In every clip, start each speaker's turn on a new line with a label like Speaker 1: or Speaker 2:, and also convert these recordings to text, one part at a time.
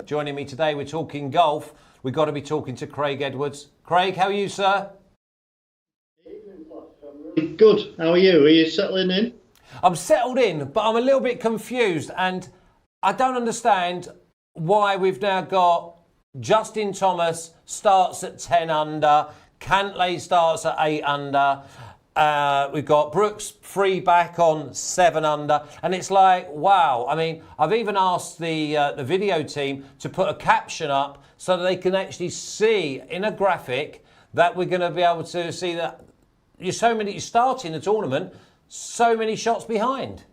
Speaker 1: Joining me today, we're talking golf. We've got to be talking to Craig Edwards. Craig, how are you, sir?
Speaker 2: Good. How are you? Are you settling in?
Speaker 1: I'm settled in, but I'm a little bit confused, and I don't understand why we've now got Justin Thomas starts at 10 under, Cantlay starts at 8 under. We've got Brooks free back on 7 under, and it's like, wow. I mean, I've even asked the video team to put a caption up so that they can actually see in a graphic that we're going to be able to see that you're starting the tournament so many shots behind.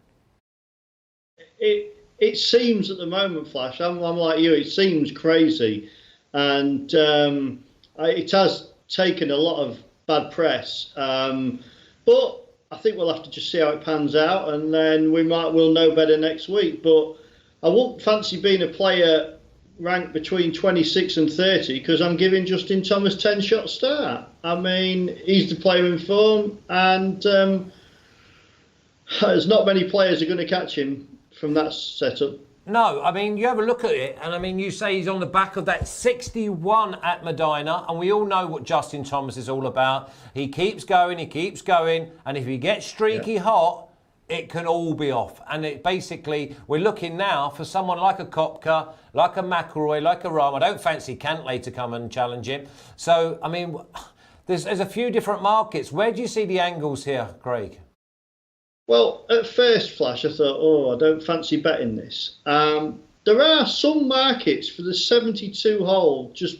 Speaker 2: It seems at the moment, Flash. I'm like you. It seems crazy, and it has taken a lot of bad press. But I think we'll have to just see how it pans out, and then we'll know better next week. But I won't fancy being a player ranked between 26 and 30 because I'm giving Justin Thomas 10-shot start. I mean, he's the player in form, and there's not many players are going to catch him from that setup.
Speaker 1: No, I mean, you have a look at it, and I mean, you say he's on the back of that 61 at Medina, and we all know what Justin Thomas is all about. He keeps going, and if he gets streaky hot, it can all be off. And it basically, we're looking now for someone like a Koepka, like a McIlroy, like a Rahm. I don't fancy Cantlay to come and challenge him. So, I mean, there's a few different markets. Where do you see the angles here, Craig?
Speaker 2: Well, at first flash, I thought, I don't fancy betting this. There are some markets for the 72-hole just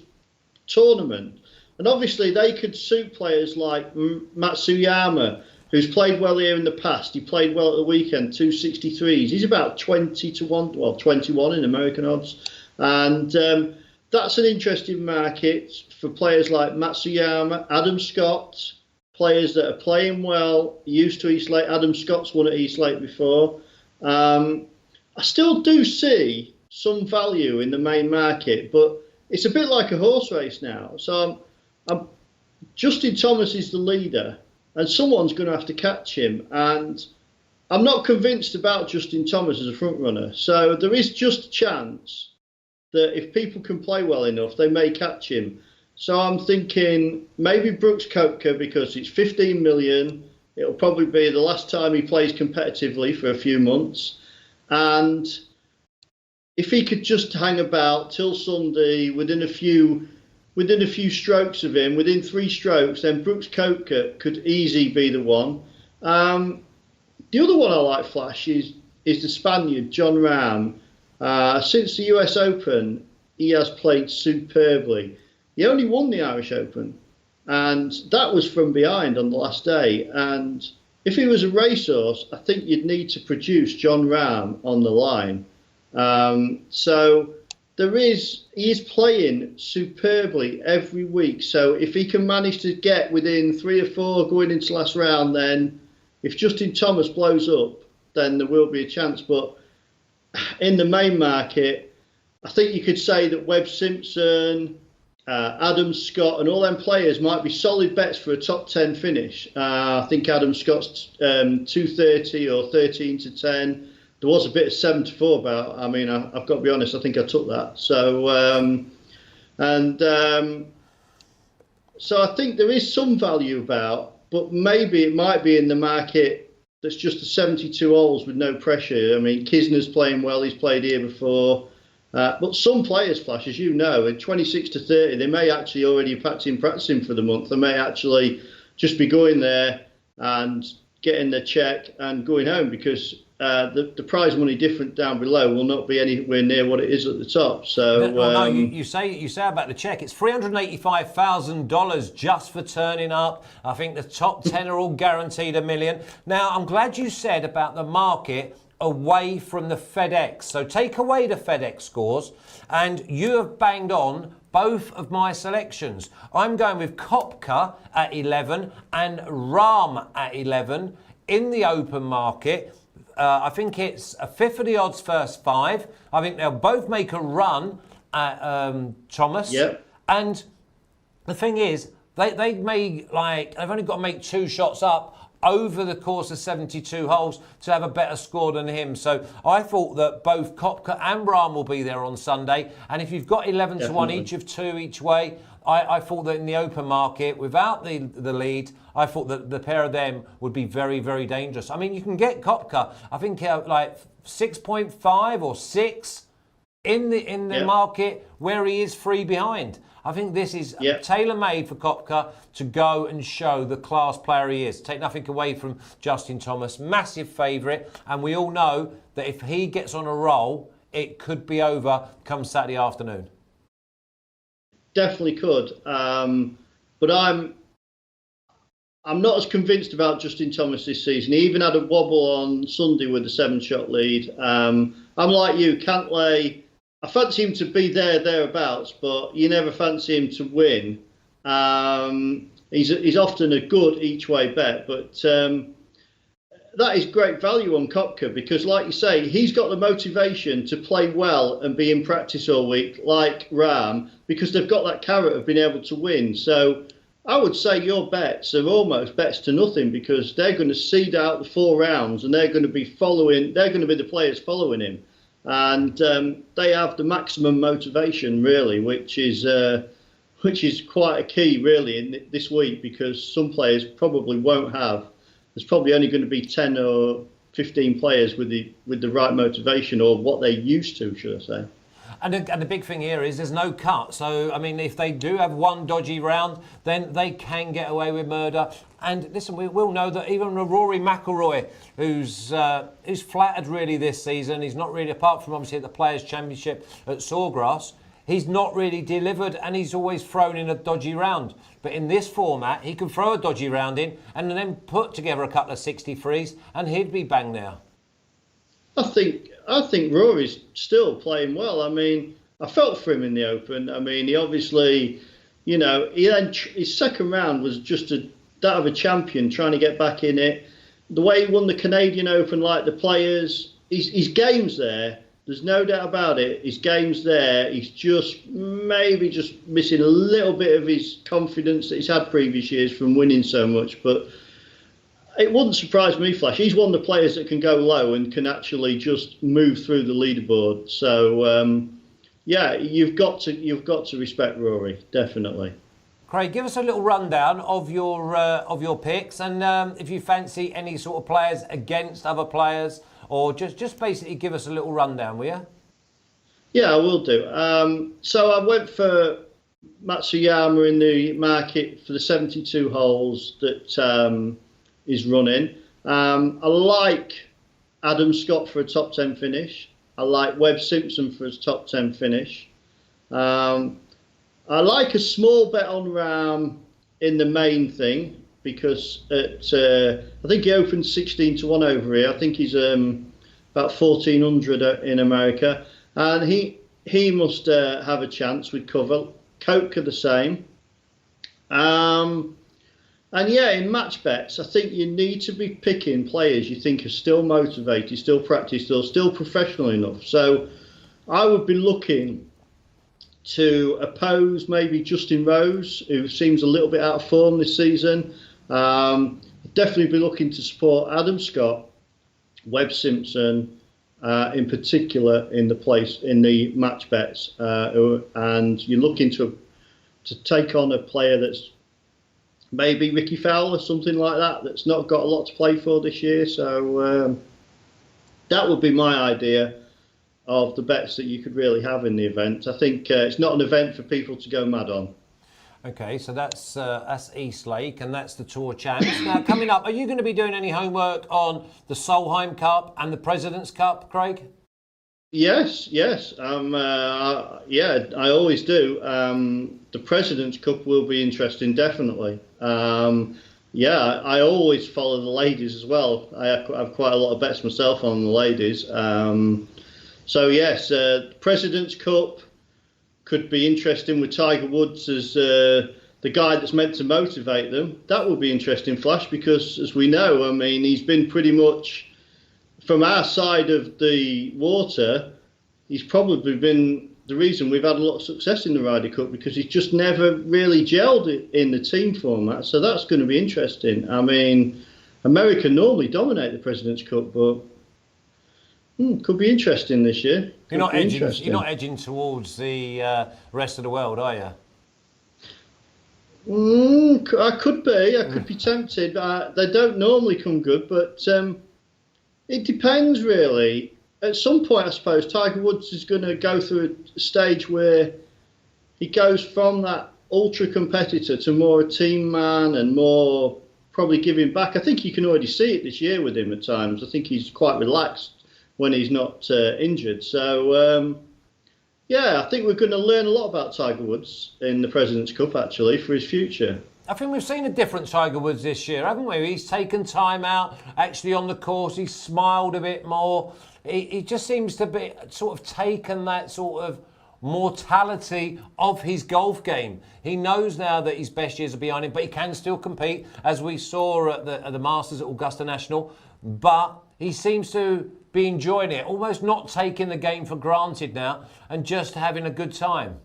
Speaker 2: tournament. And obviously they could suit players like Matsuyama, who's played well here in the past. He played well at the weekend, 263s. He's about 20 to 1, well, 21 in American odds. And that's an interesting market for players like Matsuyama, Adam Scott, players that are playing well, used to East Lake. Adam Scott's won at East Lake before. I still do see some value in the main market, but it's a bit like a horse race now. So Justin Thomas is the leader, and someone's going to have to catch him. And I'm not convinced about Justin Thomas as a front runner. So there is just a chance that if people can play well enough, they may catch him. So I'm thinking maybe Brooks Koepka, because it's 15 million. It'll probably be the last time he plays competitively for a few months. And if he could just hang about till Sunday within a few strokes of him, within 3 strokes, then Brooks Koepka could easily be the one. The other one I like, Flash, is the Spaniard, Jon Rahm. Since the US Open, he has played superbly. He only won the Irish Open, and that was from behind on the last day. And if he was a racehorse, I think you'd need to produce Jon Rahm on the line. So he is playing superbly every week. So if he can manage to get within 3 or 4 going into last round, then if Justin Thomas blows up, then there will be a chance. But in the main market, I think you could say that Webb Simpson, Adam Scott and all them players might be solid bets for a top 10 finish. I think Adam Scott's 230 or 13 to 10. There was a bit of 7 to 4 about. I mean, I've got to be honest, I think I took that. So so I think there is some value about, but maybe it might be in the market that's just the 72 holes with no pressure. I mean, Kisner's playing well, he's played here before. But some players, Flash, as you know, at 26 to 30, they may actually already be practicing for the month. They may actually just be going there and getting their check and going home, because the prize money difference down below will not be anywhere near what it is at the top. So
Speaker 1: no, you say about the check. It's $385,000 just for turning up. I think the top 10 are all guaranteed $1 million. Now, I'm glad you said about the market away from the FedEx. So take away the FedEx scores, and you have banged on both of my selections. I'm going with Koepka at 11 and Rahm at 11 in the open market. I think it's a fifth of the odds first 5. I think they'll both make a run at Thomas.
Speaker 2: Yep.
Speaker 1: And the thing is, they've only got to make 2 shots up over the course of 72 holes to have a better score than him. So I thought that both Koepka and Rahm will be there on Sunday. And if you've got 11 to 1 each of two each way, I thought that in the open market, without the lead, I thought that the pair of them would be very, very dangerous. I mean, you can get Koepka, I think like 6.5 or 6 in the market where he is free behind. I think this is tailor-made for Koepka to go and show the class player he is. Take nothing away from Justin Thomas, massive favourite, and we all know that if he gets on a roll, it could be over come Saturday afternoon.
Speaker 2: Definitely could, but I'm not as convinced about Justin Thomas this season. He even had a wobble on Sunday with the 7-shot lead. I'm like you, Cantlay. I fancy him to be thereabouts, but you never fancy him to win. He's often a good each-way bet, but that is great value on Koepka because, like you say, he's got the motivation to play well and be in practice all week, like Rahm, because they've got that carrot of being able to win. So I would say your bets are almost bets to nothing because they're going to seed out the 4 rounds and they're going to be the players following him. And they have the maximum motivation, really, which is quite a key, really, in this week because some players probably won't have. There's probably only going to be 10 or 15 players with the right motivation or what they're used to, should I say.
Speaker 1: And the big thing here is there's no cut. So, I mean, if they do have one dodgy round, then they can get away with murder. And listen, we will know that even Rory McIlroy, who's flattered really this season, he's not really, apart from obviously at the Players' Championship at Sawgrass, he's not really delivered and he's always thrown in a dodgy round. But in this format, he can throw a dodgy round in and then put together a couple of 63s and he'd be bang there.
Speaker 2: I think Rory's still playing well. I mean, I felt for him in the Open. I mean, he obviously, his second round was just that of a champion trying to get back in it. The way he won the Canadian Open, like the Players, his game's there. There's no doubt about it. His game's there. He's just missing a little bit of his confidence that he's had previous years from winning so much. But it wouldn't surprise me, Flash. He's one of the players that can go low and can actually just move through the leaderboard. So, you've got to respect Rory, definitely.
Speaker 1: Craig, give us a little rundown of your picks, and if you fancy any sort of players against other players, or just basically give us a little rundown, will you?
Speaker 2: Yeah, I will do. So I went for Matsuyama in the market for the 72 holes that is running. I like Adam Scott for a top 10 finish. I like Webb Simpson for his top 10 finish. I like a small bet on Rahm in the main thing because I think he opened 16 to 1 over here. I think he's about 1,400 in America. And he must have a chance with cover. Koepka the same. And in match bets, I think you need to be picking players you think are still motivated, still practiced, still professional enough. So I would be looking to oppose maybe Justin Rose, who seems a little bit out of form this season. Definitely be looking to support Adam Scott, Webb Simpson, in particular in the match bets, and you're looking to take on a player that's maybe Ricky Fowler, something like that, that's not got a lot to play for this year. So that would be my idea of the bets that you could really have in the event. I think it's not an event for people to go mad on.
Speaker 1: Okay, so that's Eastlake and that's the Tour Champs. Now, coming up, are you going to be doing any homework on the Solheim Cup and the President's Cup, Craig?
Speaker 2: Yes. I always do. The President's Cup will be interesting, definitely. I always follow the ladies as well. I have quite a lot of bets myself on the ladies. President's Cup could be interesting with Tiger Woods as the guy that's meant to motivate them. That would be interesting, Flash, because as we know, I mean, he's been pretty much from our side of the water. He's probably been the reason we've had a lot of success in the Ryder Cup because he's just never really gelled it in the team format. So that's going to be interesting. I mean, America normally dominate the President's Cup, but could be interesting this year.
Speaker 1: You're not edging. You're not edging towards the rest of the world, are you?
Speaker 2: I could be. I could be tempted. They don't normally come good, but it depends really. At some point, I suppose Tiger Woods is going to go through a stage where he goes from that ultra competitor to more a team man and more probably giving back. I think you can already see it this year with him at times. I think he's quite relaxed when he's not injured. So, yeah, I think we're going to learn a lot about Tiger Woods in the President's Cup, actually, for his future.
Speaker 1: I think we've seen a different Tiger Woods this year, haven't we? He's taken time out, actually on the course. He's smiled a bit more. He just seems to be sort of taken that sort of mortality of his golf game. He knows now that his best years are behind him, but he can still compete, as we saw at the Masters at Augusta National. But he seems to be enjoying it, almost not taking the game for granted now and just having a good time.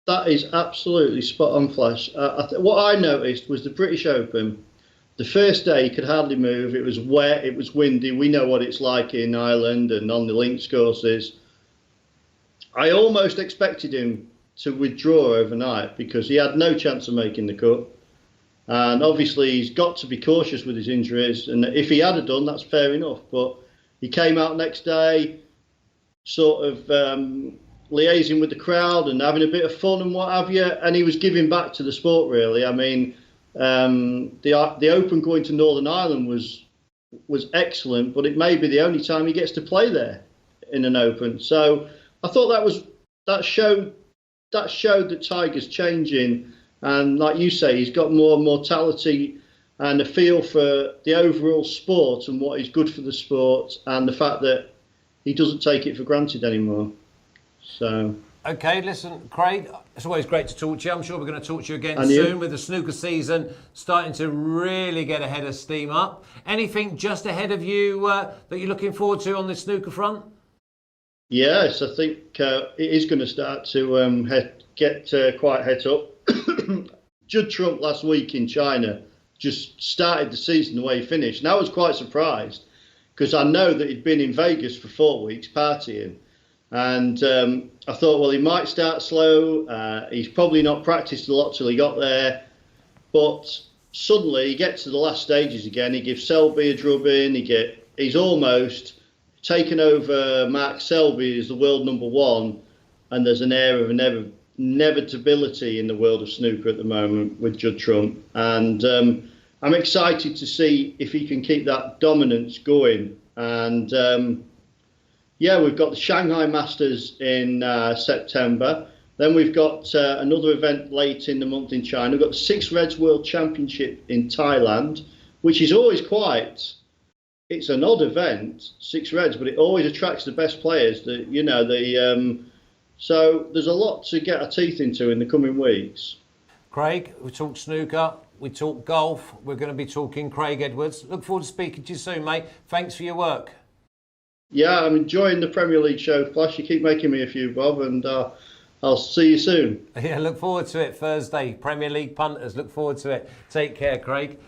Speaker 2: That is absolutely spot on, Flash. What I noticed was the British Open. The first day he could hardly move. It was wet, it was windy. We know what it's like in Ireland and on the links courses. I almost expected him to withdraw overnight because he had no chance of making the cut. And obviously he's got to be cautious with his injuries. And if he had done, that's fair enough. But he came out next day, sort of liaising with the crowd and having a bit of fun and what have you. And he was giving back to the sport, really. I mean, the Open going to Northern Ireland was excellent, but it may be the only time he gets to play there in an Open. So I thought that showed that Tiger's changing, and like you say, he's got more mortality and a feel for the overall sport and what is good for the sport, and the fact that he doesn't take it for granted anymore. So.
Speaker 1: Okay, listen, Craig, it's always great to talk to you. I'm sure we're going to talk to you again
Speaker 2: and
Speaker 1: soon
Speaker 2: you?
Speaker 1: with the snooker season starting to really get ahead of steam up. Anything just ahead of you that you're looking forward to on the snooker front?
Speaker 2: Yes, I think it is going to start to get quite het up. Judd Trump last week in China just started the season the way he finished. And I was quite surprised because I know that he'd been in Vegas for 4 weeks partying. And I thought, well, he might start slow. He's probably not practiced a lot till he got there. But suddenly he gets to the last stages again. He gives Selby a drubbing. He's almost taken over Mark Selby as the world number one. And there's an air of inevitability in the world of snooker at the moment with Judd Trump. And I'm excited to see if he can keep that dominance going. And yeah, we've got the Shanghai Masters in September. Then we've got another event late in the month in China. We've got the Six Reds World Championship in Thailand, which is always it's an odd event, Six Reds, but it always attracts the best players. So there's a lot to get our teeth into in the coming weeks.
Speaker 1: Craig, we talk snooker, we talk golf. We're going to be talking Craig Edwards. Look forward to speaking to you soon, mate. Thanks for your work.
Speaker 2: Yeah, I'm enjoying the Premier League show, Flash. You keep making me a few, Bob, and I'll see you soon.
Speaker 1: Yeah, look forward to it Thursday. Premier League punters, look forward to it. Take care, Craig.